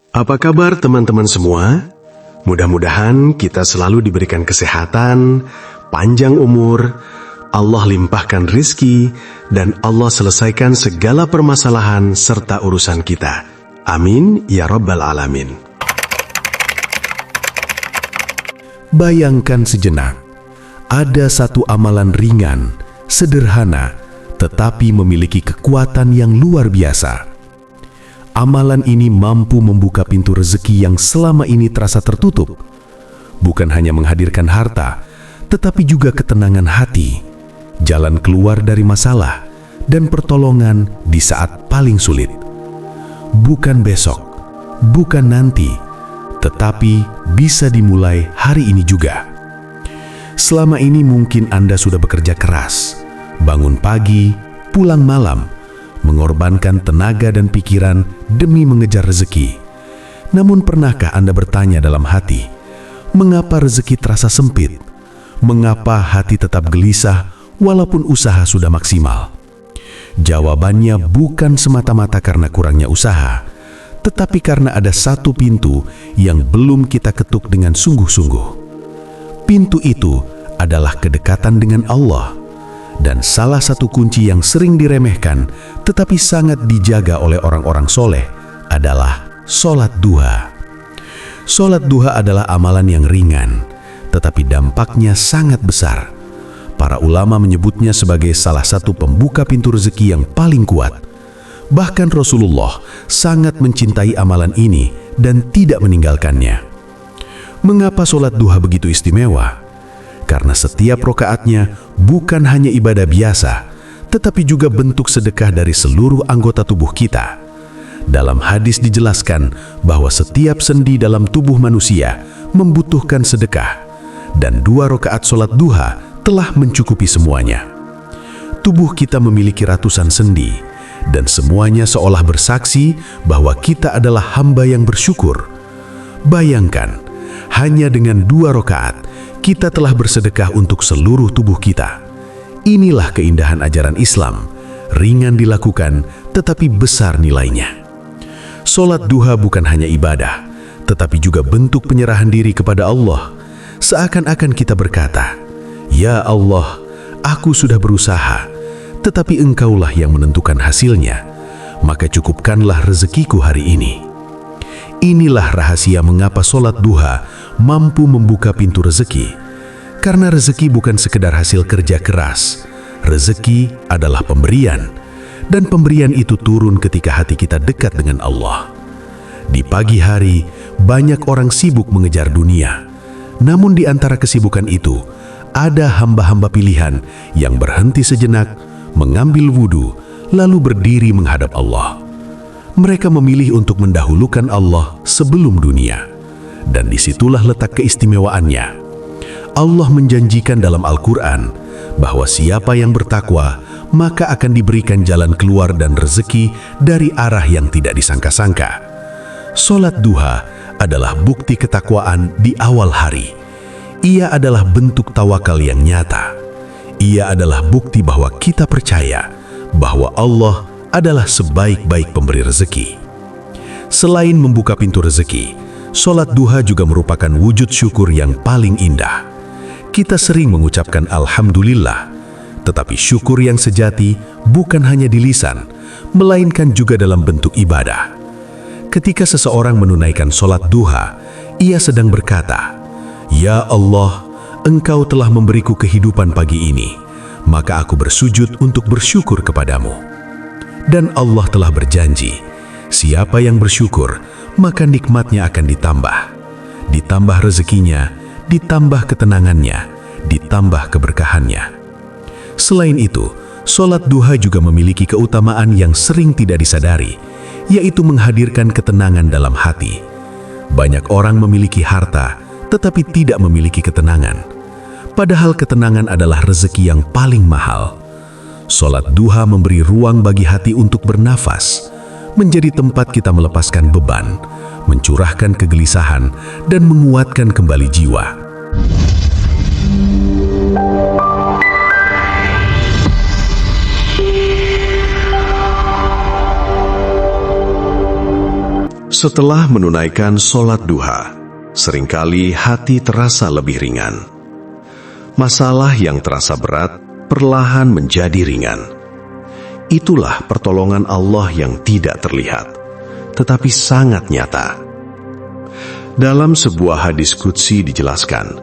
Apa kabar teman-teman semua? Mudah-mudahan kita selalu diberikan kesehatan, panjang umur, Allah limpahkan rizki, dan Allah selesaikan segala permasalahan serta urusan kita. Amin ya Rabbal Alamin. Bayangkan sejenak, ada satu amalan ringan, sederhana, tetapi memiliki kekuatan yang luar biasa. Amalan ini mampu membuka pintu rezeki yang selama ini terasa tertutup. Bukan hanya menghadirkan harta, tetapi juga ketenangan hati, jalan keluar dari masalah, dan pertolongan di saat paling sulit. Bukan besok, bukan nanti, tetapi bisa dimulai hari ini juga. Selama ini mungkin Anda sudah bekerja keras, bangun pagi, pulang malam, mengorbankan tenaga dan pikiran demi mengejar rezeki. Namun pernahkah Anda bertanya dalam hati, mengapa rezeki terasa sempit? Mengapa hati tetap gelisah walaupun usaha sudah maksimal? Jawabannya bukan semata-mata karena kurangnya usaha, tetapi karena ada satu pintu yang belum kita ketuk dengan sungguh-sungguh. Pintu itu adalah kedekatan dengan Allah. Dan salah satu kunci yang sering diremehkan tetapi sangat dijaga oleh orang-orang soleh adalah sholat duha. Sholat duha adalah amalan yang ringan, tetapi dampaknya sangat besar. Para ulama menyebutnya sebagai salah satu pembuka pintu rezeki yang paling kuat. Bahkan Rasulullah sangat mencintai amalan ini dan tidak meninggalkannya. Mengapa sholat duha begitu istimewa? Karena setiap rokaatnya bukan hanya ibadah biasa, tetapi juga bentuk sedekah dari seluruh anggota tubuh kita. Dalam hadis dijelaskan bahwa setiap sendi dalam tubuh manusia membutuhkan sedekah, dan 2 rokaat sholat duha telah mencukupi semuanya. Tubuh kita memiliki ratusan sendi, dan semuanya seolah bersaksi bahwa kita adalah hamba yang bersyukur. Bayangkan, hanya dengan 2 rokaat, kita telah bersedekah untuk seluruh tubuh kita. Inilah keindahan ajaran Islam, ringan dilakukan tetapi besar nilainya. Sholat duha bukan hanya ibadah, tetapi juga bentuk penyerahan diri kepada Allah. Seakan-akan kita berkata, "Ya Allah, aku sudah berusaha, tetapi Engkaulah yang menentukan hasilnya, maka cukupkanlah rezekiku hari ini." Inilah rahasia mengapa sholat duha mampu membuka pintu rezeki. Karena rezeki bukan sekedar hasil kerja keras. Rezeki adalah pemberian, dan pemberian itu turun ketika hati kita dekat dengan Allah. Di pagi hari, banyak orang sibuk mengejar dunia. Namun di antara kesibukan itu, ada hamba-hamba pilihan yang berhenti sejenak, mengambil wudhu, lalu berdiri menghadap Allah. Mereka memilih untuk mendahulukan Allah sebelum dunia. Dan disitulah letak keistimewaannya. Allah menjanjikan dalam Al-Quran bahwa siapa yang bertakwa, maka akan diberikan jalan keluar dan rezeki dari arah yang tidak disangka-sangka. Sholat duha adalah bukti ketakwaan di awal hari. Ia adalah bentuk tawakal yang nyata. Ia adalah bukti bahwa kita percaya bahwa Allah adalah sebaik-baik pemberi rezeki. Selain membuka pintu rezeki, sholat duha juga merupakan wujud syukur yang paling indah. Kita sering mengucapkan Alhamdulillah, tetapi syukur yang sejati bukan hanya di lisan, melainkan juga dalam bentuk ibadah. Ketika seseorang menunaikan sholat duha, ia sedang berkata, "Ya Allah, Engkau telah memberiku kehidupan pagi ini, maka aku bersujud untuk bersyukur kepadamu." Dan Allah telah berjanji, siapa yang bersyukur, maka nikmatnya akan ditambah. Ditambah rezekinya, ditambah ketenangannya, ditambah keberkahannya. Selain itu, sholat duha juga memiliki keutamaan yang sering tidak disadari, yaitu menghadirkan ketenangan dalam hati. Banyak orang memiliki harta, tetapi tidak memiliki ketenangan. Padahal ketenangan adalah rezeki yang paling mahal. Sholat duha memberi ruang bagi hati untuk bernafas, menjadi tempat kita melepaskan beban, mencurahkan kegelisahan, dan menguatkan kembali jiwa. Setelah menunaikan sholat duha, seringkali hati terasa lebih ringan. Masalah yang terasa berat perlahan menjadi ringan. Itulah pertolongan Allah yang tidak terlihat, tetapi sangat nyata. Dalam sebuah hadis qudsi dijelaskan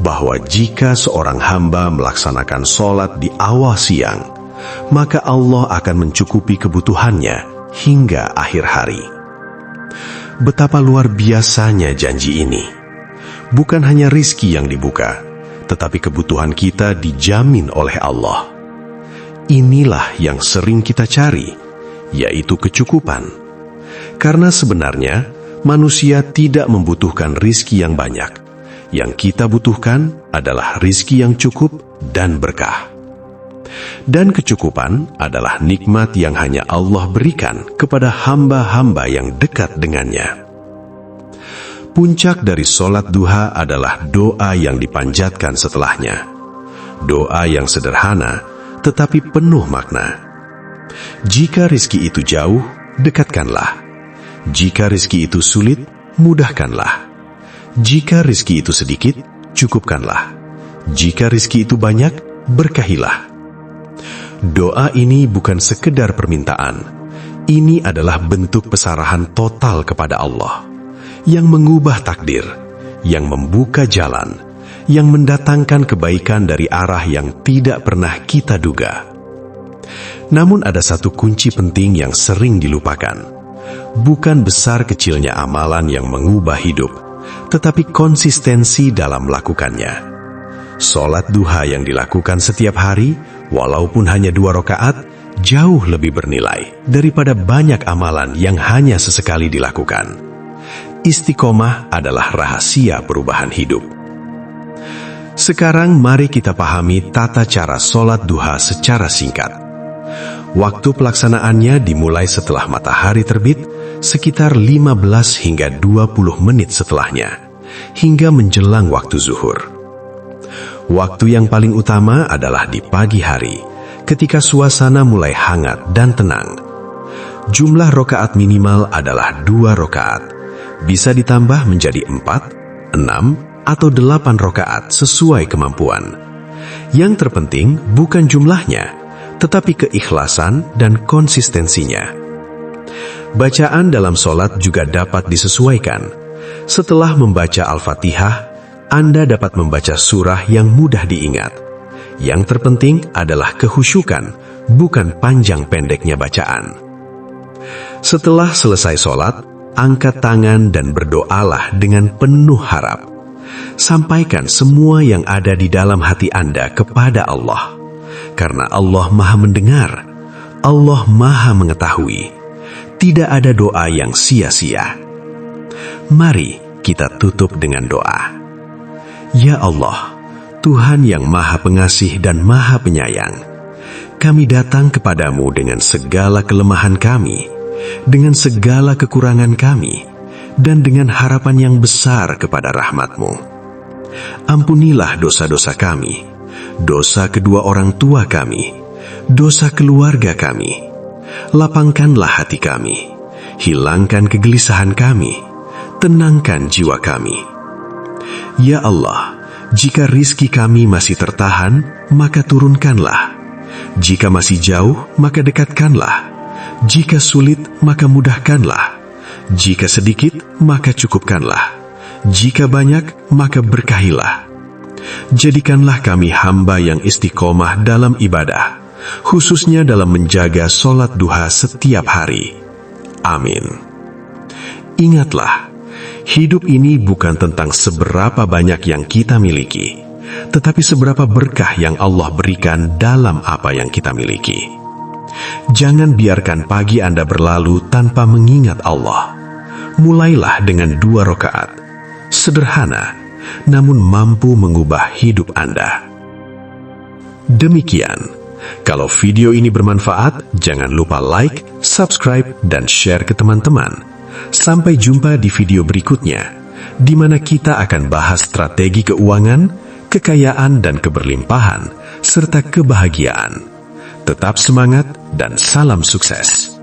bahwa jika seorang hamba melaksanakan sholat di awal siang, maka Allah akan mencukupi kebutuhannya hingga akhir hari. Betapa luar biasanya janji ini. Bukan hanya rizki yang dibuka, tetapi kebutuhan kita dijamin oleh Allah. Inilah yang sering kita cari, yaitu kecukupan. Karena sebenarnya manusia tidak membutuhkan rizki yang banyak. Yang kita butuhkan adalah rizki yang cukup dan berkah. Dan kecukupan adalah nikmat yang hanya Allah berikan kepada hamba-hamba yang dekat dengannya. Puncak dari sholat duha adalah doa yang dipanjatkan setelahnya. Doa yang sederhana, tetapi penuh makna. Jika rizki itu jauh, dekatkanlah. Jika rizki itu sulit, mudahkanlah. Jika rizki itu sedikit, cukupkanlah. Jika rizki itu banyak, berkahilah. Doa ini bukan sekedar permintaan. Ini adalah bentuk pesarahan total kepada Allah, yang mengubah takdir, yang membuka jalan, yang mendatangkan kebaikan dari arah yang tidak pernah kita duga. Namun ada satu kunci penting yang sering dilupakan. Bukan besar kecilnya amalan yang mengubah hidup, tetapi konsistensi dalam melakukannya. Sholat duha yang dilakukan setiap hari, walaupun hanya 2 rakaat, jauh lebih bernilai daripada banyak amalan yang hanya sesekali dilakukan. Istiqomah adalah rahasia perubahan hidup. Sekarang mari kita pahami tata cara sholat duha secara singkat. Waktu pelaksanaannya dimulai setelah matahari terbit, sekitar 15 hingga 20 menit setelahnya, hingga menjelang waktu zuhur. Waktu yang paling utama adalah di pagi hari, ketika suasana mulai hangat dan tenang. Jumlah rakaat minimal adalah 2 rakaat, bisa ditambah menjadi 4, 6, atau 8 rakaat sesuai kemampuan. Yang terpenting bukan jumlahnya, tetapi keikhlasan dan konsistensinya. Bacaan dalam sholat juga dapat disesuaikan. Setelah membaca Al-Fatihah, Anda dapat membaca surah yang mudah diingat. Yang terpenting adalah kehusyukan, bukan panjang pendeknya bacaan. Setelah selesai sholat, angkat tangan dan berdoalah dengan penuh harap. Sampaikan semua yang ada di dalam hati Anda kepada Allah. Karena Allah Maha mendengar, Allah Maha mengetahui. Tidak ada doa yang sia-sia. Mari kita tutup dengan doa. Ya Allah, Tuhan yang Maha Pengasih dan Maha Penyayang, kami datang kepadamu dengan segala kelemahan kami, dengan segala kekurangan kami, dan dengan harapan yang besar kepada rahmat-Mu. Ampunilah dosa-dosa kami, dosa kedua orang tua kami, dosa keluarga kami. Lapangkanlah hati kami, hilangkan kegelisahan kami, tenangkan jiwa kami. Ya Allah, jika rizki kami masih tertahan, maka turunkanlah. Jika masih jauh, maka dekatkanlah. Jika sulit, maka mudahkanlah. Jika sedikit, maka cukupkanlah. Jika banyak, maka berkahilah. Jadikanlah kami hamba yang istiqomah dalam ibadah, khususnya dalam menjaga sholat duha setiap hari. Amin. Ingatlah, hidup ini bukan tentang seberapa banyak yang kita miliki, tetapi seberapa berkah yang Allah berikan dalam apa yang kita miliki. Jangan biarkan pagi Anda berlalu tanpa mengingat Allah. Mulailah dengan 2 rakaat. Sederhana, namun mampu mengubah hidup Anda. Demikian. Kalau video ini bermanfaat, jangan lupa like, subscribe, dan share ke teman-teman. Sampai jumpa di video berikutnya, di mana kita akan bahas strategi keuangan, kekayaan dan keberlimpahan, serta kebahagiaan. Tetap semangat dan salam sukses.